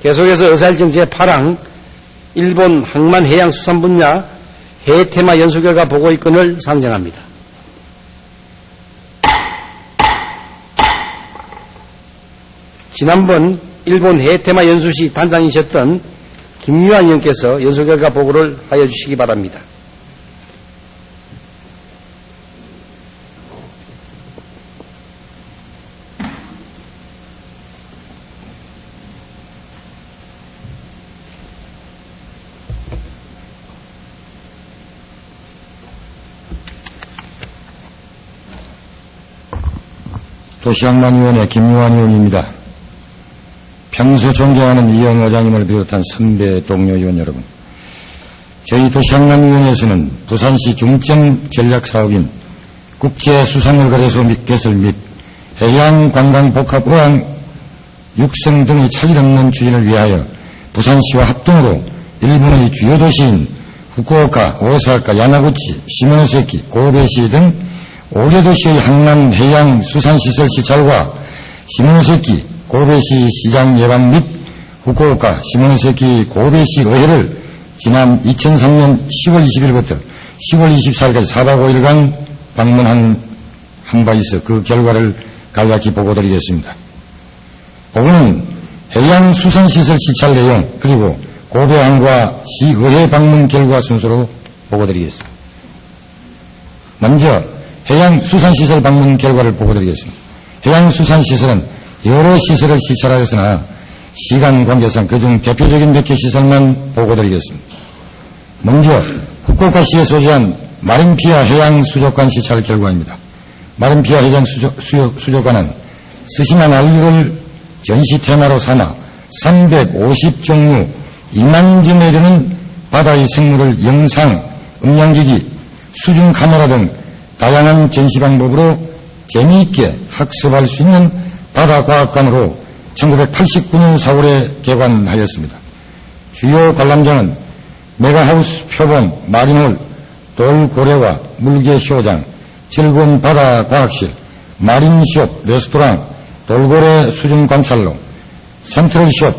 계속해서 의사일정 제8항 일본 항만 해양수산 분야 해외테마 연수결과 보고 입건을 상정합니다. 지난번 일본 해외테마 연수시 단장이셨던 김유한 의원께서 연수결과 보고를 하여 주시기 바랍니다. 도시항만위원회 김유한 의원입니다. 평소 존경하는 이영 의장님을 비롯한 선배 동료 의원 여러분, 저희 도시항만위원회에서는 부산시 중점 전략사업인 국제수산물거래소 및 개설 및 해양관광복합어항 육성 등의 차질 없는 추진을 위하여 부산시와 합동으로 일본의 주요 도시인 후쿠오카, 오사카, 야마구치, 시모노세키, 고베시 등 5개 도시의 항만 해양 수산시설 시찰과 시모노세키, 고베시 시장 예방 및 후쿠오카, 시모노세키, 고베시 의회를 지난 2003년 10월 20일부터 10월 24일까지 4박 5일간 방문한 바 있어 그 결과를 간략히 보고드리겠습니다. 보고는 해양 수산시설 시찰 내용 그리고 고베항과 시의회 방문 결과 순서로 보고드리겠습니다. 먼저 해양수산시설 방문 결과를 보고드리겠습니다. 해양수산시설은 여러 시설을 시찰하였으나 시간 관계상 그중 대표적인 몇 개 시설만 보고드리겠습니다. 먼저 후쿠오카시에 소재한 마린피아 해양수족관 시찰 결과입니다. 마린피아 해양수족관은 스시나 난류를 전시 테마로 삼아 350종류 2만 점에 이르는 바다의 생물을 영상, 음향기기, 수중 카메라 등 다양한 전시 방법으로 재미있게 학습할 수 있는 바다과학관으로 1989년 4월에 개관하였습니다. 주요 관람장은 메가하우스 표본, 마린홀, 돌고래와 물개 효장, 즐거운 바다과학실, 마린숍, 레스토랑, 돌고래 수중 관찰로, 센트럴숍,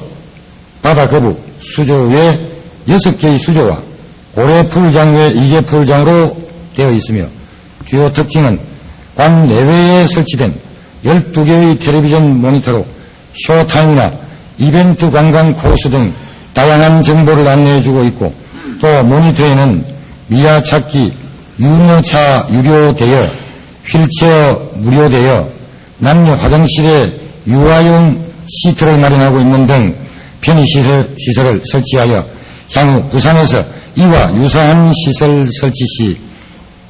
바다거북, 수조 외 6개의 수조와 고래풀장 외 2개 풀장으로 되어 있으며 주요 특징은 관 내외에 설치된 12개의 텔레비전 모니터로 쇼타임이나 이벤트 관광 코스 등 다양한 정보를 안내해주고 있고, 또 모니터에는 미아 찾기, 유모차 유료되어 휠체어 무료되어 남녀 화장실에 유아용 시트를 마련하고 있는 등 편의시설을 설치하여 향후 부산에서 이와 유사한 시설 설치 시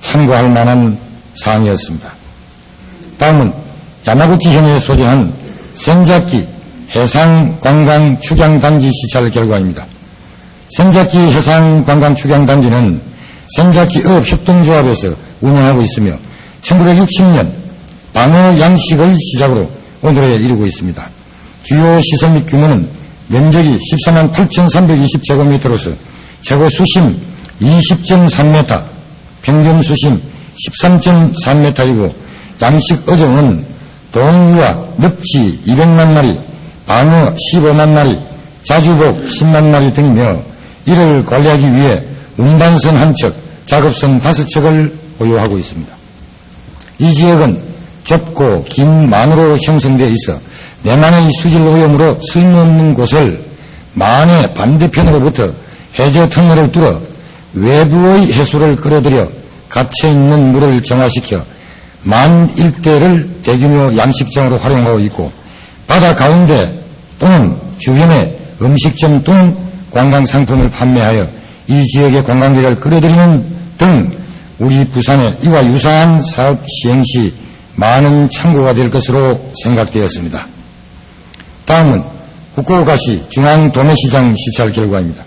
참고할 만한 사항이었습니다. 다음은 야마구치 현에 소재한 센자키 해상관광축양단지 시찰 결과입니다. 센자키 해상관광축양단지는 센자키업 협동조합에서 운영하고 있으며 1960년 방어 양식을 시작으로 오늘에 이르고 있습니다. 주요 시설 및 규모는 면적이 14만 8,320제곱미터로서 최고 수심 20.3m, 평균 수심 13.3m이고 양식 어종은 동유와 늑지 200만 마리, 방어 15만 마리, 자주복 10만 마리 등이며 이를 관리하기 위해 운반선 한 척, 작업선 5척을 보유하고 있습니다. 이 지역은 좁고 긴 만으로 형성되어 있어 내만의 수질 오염으로 쓸모없는 곳을 만의 반대편으로부터 해저 터널을 뚫어 외부의 해수를 끌어들여 갇혀있는 물을 정화시켜 만 일대를 대규모 양식장으로 활용하고 있고, 바다 가운데 또는 주변에 음식점 또는 관광상품을 판매하여 이 지역의 관광객을 끌어들이는 등 우리 부산의 이와 유사한 사업 시행 시 많은 참고가 될 것으로 생각되었습니다. 다음은 후쿠오카시 중앙도매시장 시찰 결과입니다.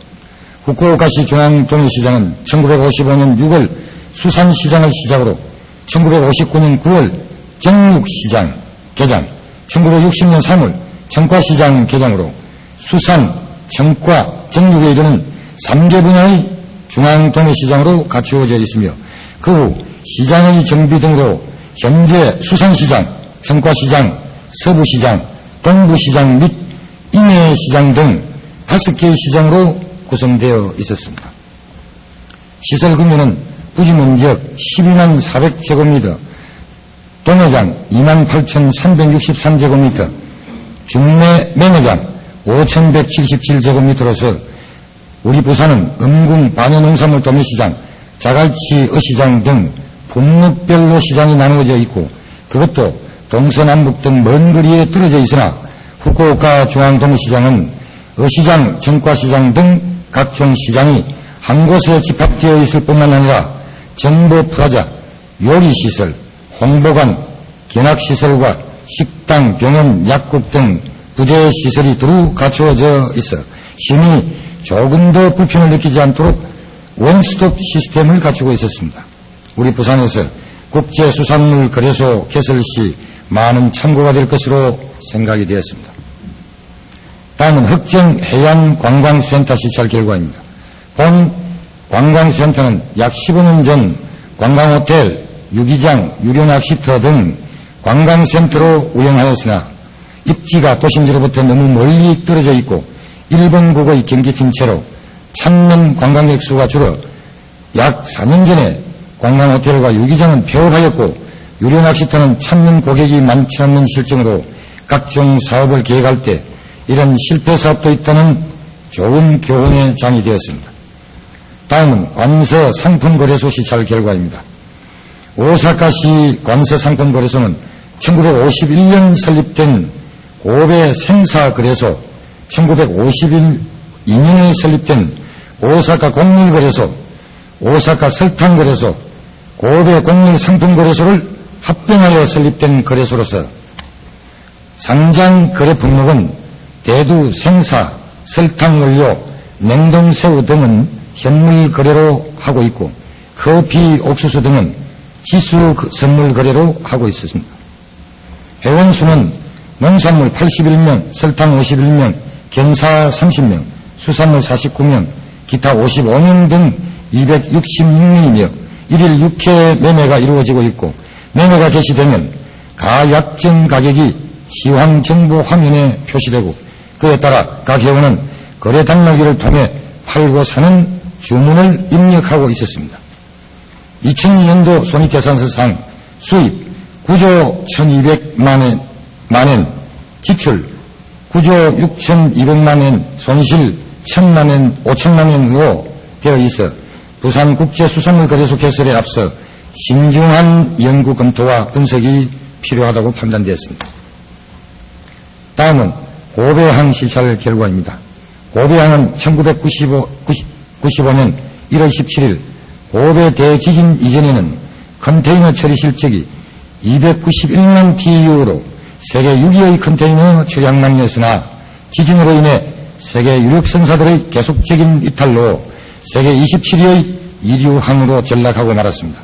후쿠오카시 중앙도매시장은 1955년 6월 수산시장을 시작으로 1959년 9월 정육시장 개장, 1960년 3월 청과시장 개장으로 수산, 청과, 정육에 이르는 3개 분야의 중앙도매시장으로 갖추어져 있으며 그 후 시장의 정비 등으로 현재 수산시장, 청과시장, 서부시장, 동부시장 및 임해시장 등 5개의 시장으로 구성되어 있었습니다. 시설 규모는 부지면적 12만 400제곱미터, 동회장 2만 8,363제곱미터, 중내 매매장 5,177제곱미터로서 우리 부산은 음궁 반려농산물 도매시장, 자갈치 어시장 등 품목별로 시장이 나누어져 있고 그것도 동서남북 등 먼 거리에 떨어져 있으나 후쿠오카 중앙도매시장은 어시장, 정과시장 등 각종 시장이 한 곳에 집합되어 있을 뿐만 아니라 정보프라자, 요리시설, 홍보관, 견학시설과 식당, 병원, 약국 등 부대시설이 두루 갖추어져 있어 시민이 조금 더 불편을 느끼지 않도록 원스톱 시스템을 갖추고 있었습니다. 우리 부산에서 국제수산물 거래소 개설 시 많은 참고가 될 것으로 생각이 되었습니다. 다음은 흑정 해양관광센터 시찰 결과입니다. 본 관광센터는 약 15년 전 관광호텔, 유기장, 유료낚시터 등 관광센터로 운영하였으나 입지가 도심지로부터 너무 멀리 떨어져 있고 일본국의 경계팀 채로 찾는 관광객 수가 줄어 약 4년 전에 관광호텔과 유기장은 폐업하였고 유료낚시터는 찾는 고객이 많지 않는 실정으로 각종 사업을 계획할 때 이런 실패 사업도 있다는 좋은 교훈의 장이 되었습니다. 다음은 관서 상품거래소 시찰 결과입니다. 오사카시 관서 상품거래소는 1951년 설립된 고베 생사거래소, 1952년에 설립된 오사카 곡물거래소, 오사카 설탕거래소, 고베 곡물상품거래소를 합병하여 설립된 거래소로서 상장 거래 품목은 대두 생사, 설탕원료, 냉동새우 등은 현물 거래로 하고 있고 커피, 옥수수 등은 기수 선물 거래로 하고 있었습니다. 회원수는 농산물 81명, 설탕 51명, 견사 30명, 수산물 49명, 기타 55명 등 266명이며 1일 6회 매매가 이루어지고 있고 매매가 개시되면 가약정 가격이 시황정보 화면에 표시되고 그에 따라 각 회원은 거래 당락일을 통해 팔고 사는 주문을 입력하고 있었습니다. 2002년도 손익계산서상 수입 9조 1200만엔, 지출 9조 6200만엔, 손실 1000만엔, 5천만엔으로 되어 있어 부산국제수산물거래소 개설에 앞서 신중한 연구 검토와 분석이 필요하다고 판단되었습니다. 다음은 고배항 시찰 결과입니다. 고배항은 1995년 1월 17일 고배 대지진 이전에는 컨테이너 처리 실적이 291만 TEU로 세계 6위의 컨테이너 처리항만이었으나 지진으로 인해 세계 유력 선사들의 계속적인 이탈로 세계 27위의 이류항으로 전락하고 말았습니다.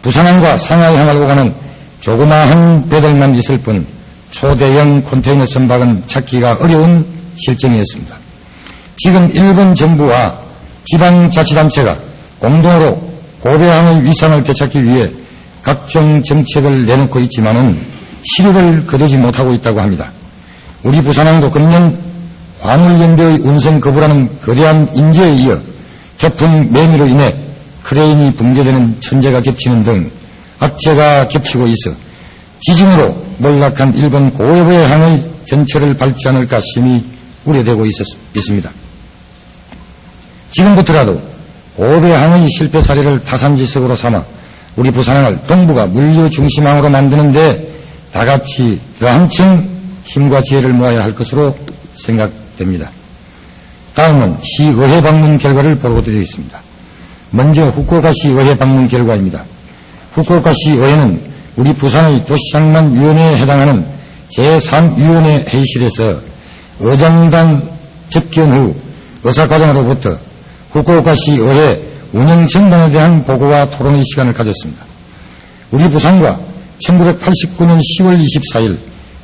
부산항과 상하이항을 오가는 조그마한 배들만 있을 뿐 초대형 컨테이너 선박은 찾기가 어려운 실정이었습니다. 지금 일본 정부와 지방자치단체가 공동으로 고배항의 위상을 되찾기 위해 각종 정책을 내놓고 있지만은 실익을 거두지 못하고 있다고 합니다. 우리 부산항도 금년 화물연대의 운송 거부라는 거대한 인재에 이어 태풍 매미로 인해 크레인이 붕괴되는 천재가 겹치는 등 악재가 겹치고 있어 지진으로 몰락한 일본 고배의 항의 전체를 밟지 않을까 심히 우려되고 있습니다. 지금부터라도 고배항의 실패 사례를 타산지석으로 삼아 우리 부산항을 동북아 물류 중심항으로 만드는데 다같이 더 한층 힘과 지혜를 모아야 할 것으로 생각됩니다. 다음은 시의회 방문 결과를 보고드리겠습니다. 먼저 후쿠오카시 의회 방문 결과입니다. 후쿠오카시 의회는 우리 부산의 도시장만위원회에 해당하는 제3위원회 회의실에서 의장단 접견 후 의사과장으로부터 후쿠오카시 의회 운영 전반에 대한 보고와 토론의 시간을 가졌습니다. 우리 부산과 1989년 10월 24일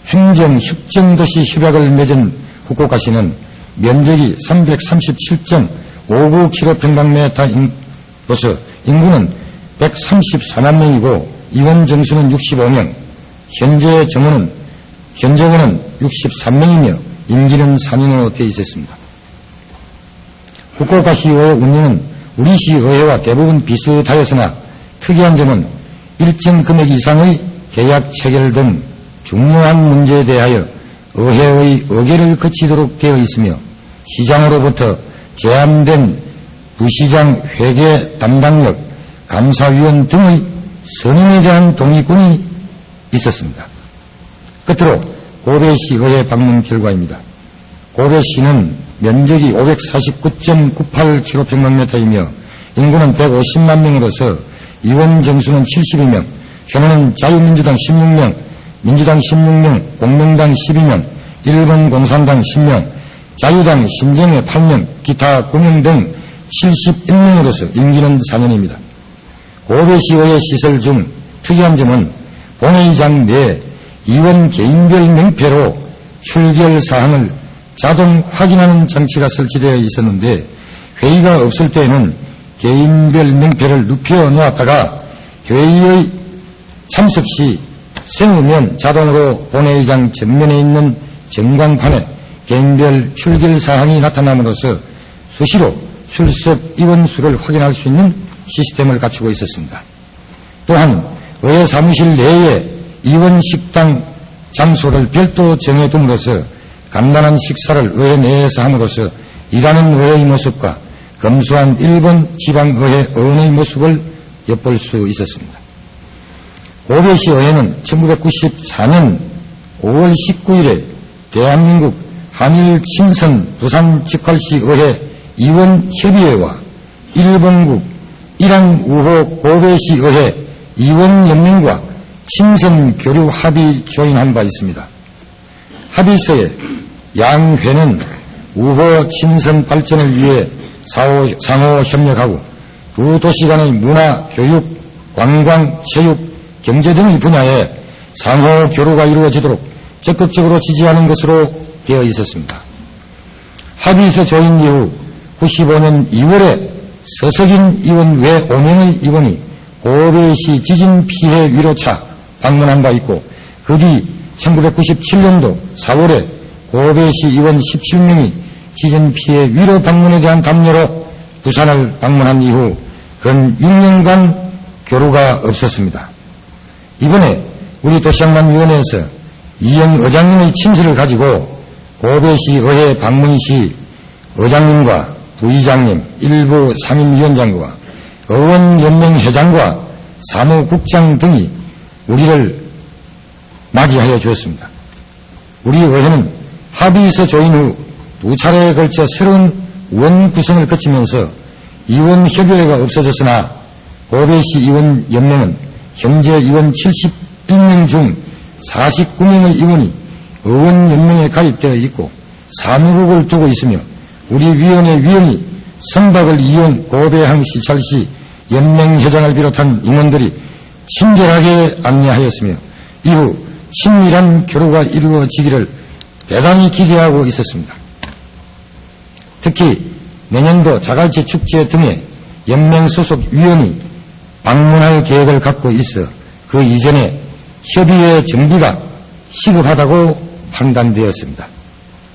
행정협정도시 협약을 맺은 후쿠오카시는 면적이 337.59km/평방미터로서 인구는 134만 명이고 이원 정수는 65명, 현재 정원은 63명이며 임기는 4년으로 되어 있었습니다. 후쿠오카시의회 운영은 우리 시의회와 대부분 비슷하였으나 특이한 점은 일정 금액 이상의 계약 체결 등 중요한 문제에 대하여 의회의 의결을 거치도록 되어 있으며 시장으로부터 제한된 부시장 회계 담당력, 감사위원 등의 선임에 대한 동의권이 있었습니다. 끝으로 고베시 의회 방문 결과입니다. 고베시는 면적이 549.98km이며 인구는 150만 명으로서 의원 정수는 72명, 현원은 자유민주당 16명, 민주당 16명, 공명당 12명, 일본 공산당 10명, 자유당 신정회 8명, 기타 9명 등 71명으로서 임기는 4년입니다. 고베시의회 시설 중 특이한 점은 본회의장 내 의원 개인별 명패로 출결 사항을 자동 확인하는 장치가 설치되어 있었는데 회의가 없을 때에는 개인별 명패를 눕혀 놓았다가 회의의 참석 시 세우면 자동으로 본회의장 전면에 있는 전광판에 개인별 출결 사항이 나타남으로써 수시로 출석 의원 수를 확인할 수 있는 시스템을 갖추고 있었습니다. 또한 의회 사무실 내에 의원 식당 장소를 별도 정해둠으로써 간단한 식사를 의회 내에서 함으로써 일하는 의회의 모습과 검소한 일본 지방의회 의원의 모습을 엿볼 수 있었습니다. 고베시 의회는 1994년 5월 19일에 대한민국 한일 친선 부산 직할시 의회 의원협의회와 일본국 일항 우호 고베시 의회 의원연맹과 친선 교류 합의 조인한 바 있습니다. 합의서에 양회는 우호 친선 발전을 위해 상호 협력하고 두 도시 간의 문화, 교육, 관광, 체육, 경제 등의 분야에 상호 교류가 이루어지도록 적극적으로 지지하는 것으로 되어 있었습니다. 합의서 조인 이후 95년 2월에 서석인 의원 외 5명의 의원이 고베시 지진 피해 위로차 방문한 바 있고 그 뒤 1997년도 4월에 고베시 의원 17명이 지진 피해 위로 방문에 대한 담요로 부산을 방문한 이후 근 6년간 교류가 없었습니다. 이번에 우리 도시양만위원회에서 이영 의장님의 친서를 가지고 고베시 의회 방문 시 의장님과 부의장님, 일부 상임위원장과 의원연맹 회장과 사무국장 등이 우리를 맞이하여 주었습니다. 우리 의회는 합의서 조인 후 두 차례에 걸쳐 새로운 의원 구성을 거치면서 의원협의회가 없어졌으나 고베시 의원연맹은 현재 의원 71명 중 49명의 의원이 의원연맹에 가입되어 있고 사무국을 두고 있으며 우리 위원회 위원이 선박을 이용 고베항 시찰시 연맹회장을 비롯한 임원들이 친절하게 안내하였으며 이후 친밀한 교류가 이루어지기를 대단히 기대하고 있었습니다. 특히 내년도 자갈치 축제 등에 연맹 소속 위원이 방문할 계획을 갖고 있어 그 이전에 협의회 정비가 시급하다고 판단되었습니다.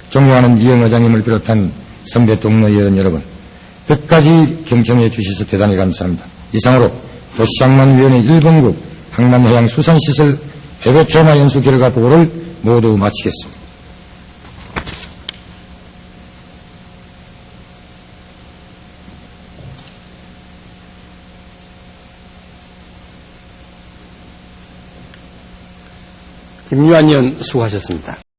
존경하는 이영 의장님을 비롯한 선배 동료 의원 여러분, 끝까지 경청해 주셔서 대단히 감사합니다. 이상으로 도시장만위원회 1번국 항만해양수산시설 해외 테마 연수 결과 보고를 모두 마치겠습니다. 김유한 의원 수고하셨습니다.